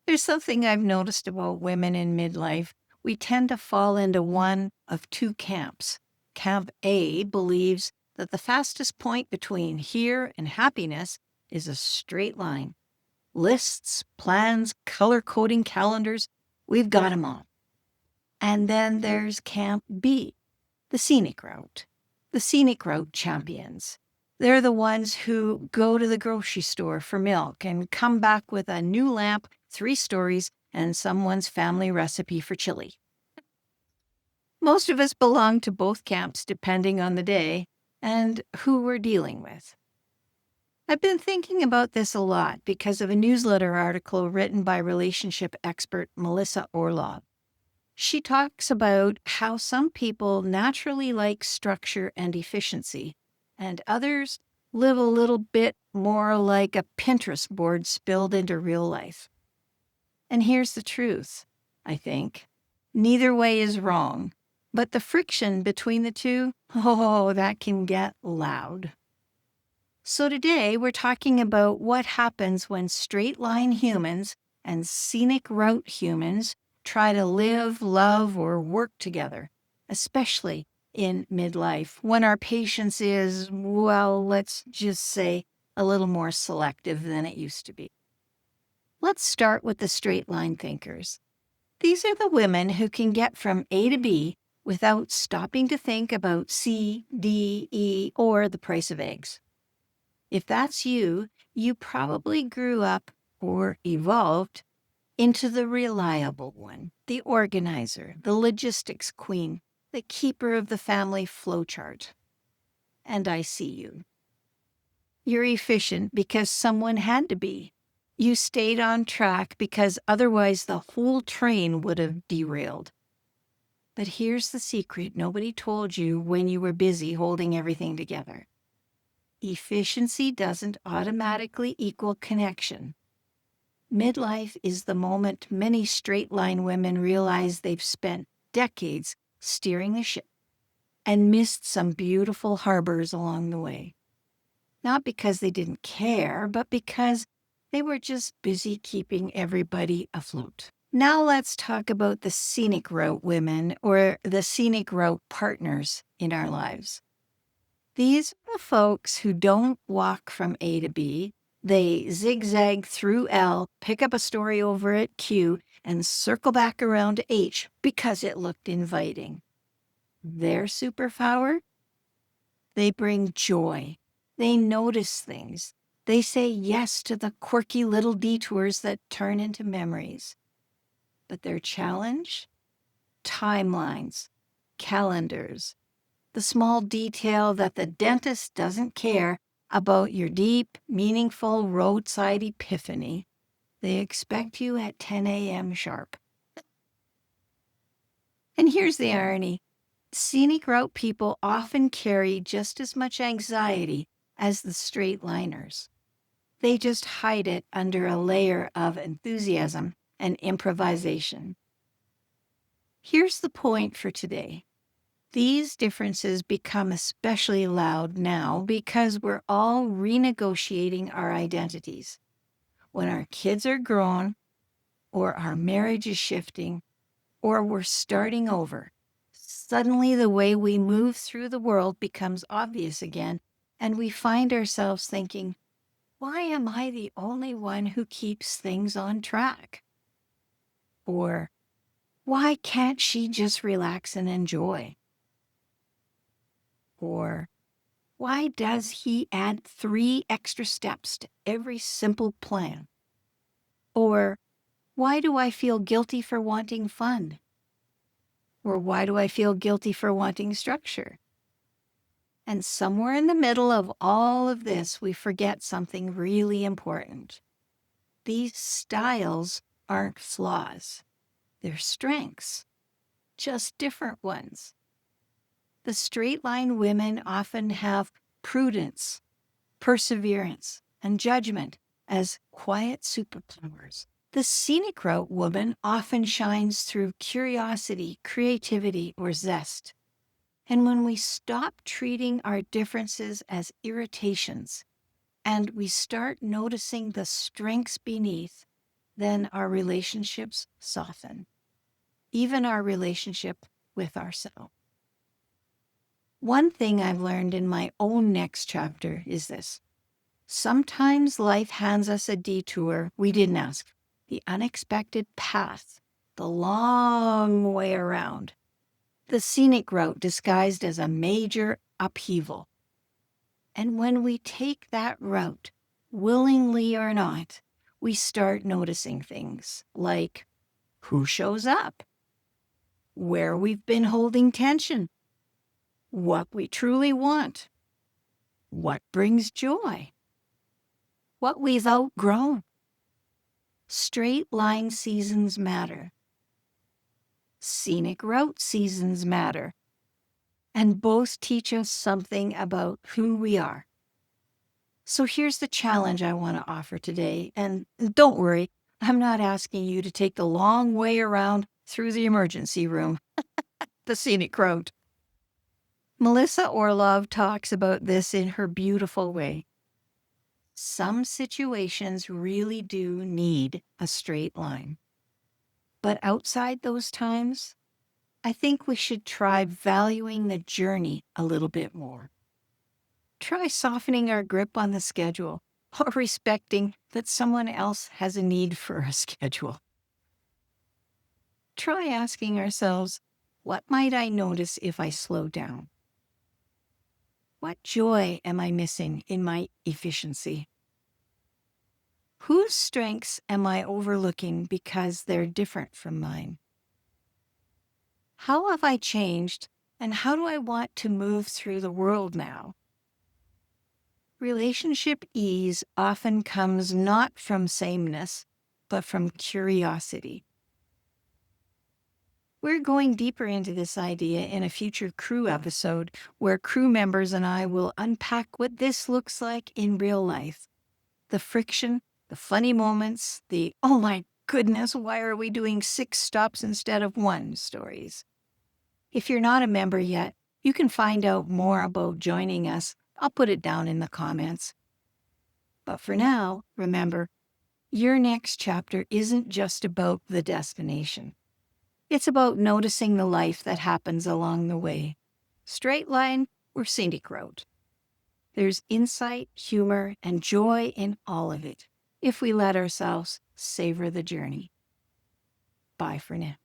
There's something I've noticed about women in midlife. We tend to fall into one of two camps. Camp A believes that the fastest point between here and happiness is a straight line. Lists, plans, color coding calendars, we've got 'em all. And then there's Camp B, the scenic route. The scenic route champions. They're the ones who go to the grocery store for milk and come back with a new lamp, 3 stories, and someone's family recipe for chili. Most of us belong to both camps depending on the day and who we're dealing with. I've been thinking about this a lot because of a newsletter article written by relationship expert Melissa Orlov. She talks about how some people naturally like structure and efficiency, and others live a little bit more like a Pinterest board spilled into real life. And here's the truth, I think. Neither way is wrong, but the friction between the two, oh, that can get loud. So today we're talking about what happens when straight line humans and scenic route humans try to live, love, or work together, especially in midlife when our patience is, well, let's just say, a little more selective than it used to be. Let's start with the straight line thinkers. These are the women who can get from A to B without stopping to think about C, D, E, or the price of eggs. If that's you, you probably grew up or evolved into the reliable one, the organizer, the logistics queen, the keeper of the family flowchart. And I see you. You're efficient because someone had to be. You stayed on track because otherwise the whole train would have derailed. But here's the secret nobody told you when you were busy holding everything together. Efficiency doesn't automatically equal connection. Midlife is the moment many straight line women realize they've spent decades steering the ship and missed some beautiful harbors along the way. Not because they didn't care, but because they were just busy keeping everybody afloat. Now let's talk about the scenic route women or the scenic route partners in our lives. These are the folks who don't walk from A to B. They zigzag through L, pick up a story over at Q, and circle back around to H because it looked inviting. Their superpower? They bring joy. They notice things. They say yes to the quirky little detours that turn into memories. But their challenge? Timelines, calendars, the small detail that the dentist doesn't care about your deep, meaningful roadside epiphany. They expect you at 10 a.m. sharp. And here's the irony. Scenic route people often carry just as much anxiety as the straight liners. They just hide it under a layer of enthusiasm and improvisation. Here's the point for today. These differences become especially loud now because we're all renegotiating our identities. When our kids are grown, or our marriage is shifting, or we're starting over, suddenly the way we move through the world becomes obvious again, and we find ourselves thinking, why am I the only one who keeps things on track? Or, why can't she just relax and enjoy? Or, why does he add 3 extra steps to every simple plan? Or, why do I feel guilty for wanting fun? Or why do I feel guilty for wanting structure? And somewhere in the middle of all of this, we forget something really important. These styles aren't flaws. They're strengths, just different ones. The straight line women often have prudence, perseverance, and judgment as quiet superpowers. The scenic route woman often shines through curiosity, creativity, or zest. And when we stop treating our differences as irritations and we start noticing the strengths beneath, then our relationships soften, even our relationship with ourselves. One thing I've learned in my own next chapter is this. Sometimes life hands us a detour we didn't ask, the unexpected path, the long way around, the scenic route disguised as a major upheaval. And when we take that route, willingly or not, we start noticing things like who shows up, where we've been holding tension, what we truly want, what brings joy, what we've outgrown. Straight line seasons matter. Scenic route seasons matter. And both teach us something about who we are. So here's the challenge I want to offer today. And don't worry, I'm not asking you to take the long way around through the emergency room, the scenic route. Melissa Orlov talks about this in her beautiful way. Some situations really do need a straight line. But outside those times, I think we should try valuing the journey a little bit more. Try softening our grip on the schedule or respecting that someone else has a need for a schedule. Try asking ourselves, what might I notice if I slow down? What joy am I missing in my efficiency? Whose strengths am I overlooking because they're different from mine? How have I changed, and how do I want to move through the world now? Relationship ease often comes not from sameness, but from curiosity. We're going deeper into this idea in a future crew episode where crew members and I will unpack what this looks like in real life. The friction, the funny moments, the, oh my goodness, why are we doing 6 stops instead of 1 stories. If you're not a member yet, you can find out more about joining us. I'll put it down in the comments. But for now, remember, your next chapter isn't just about the destination. It's about noticing the life that happens along the way. Straight line or scenic route. There's insight, humor, and joy in all of it if we let ourselves savor the journey. Bye for now.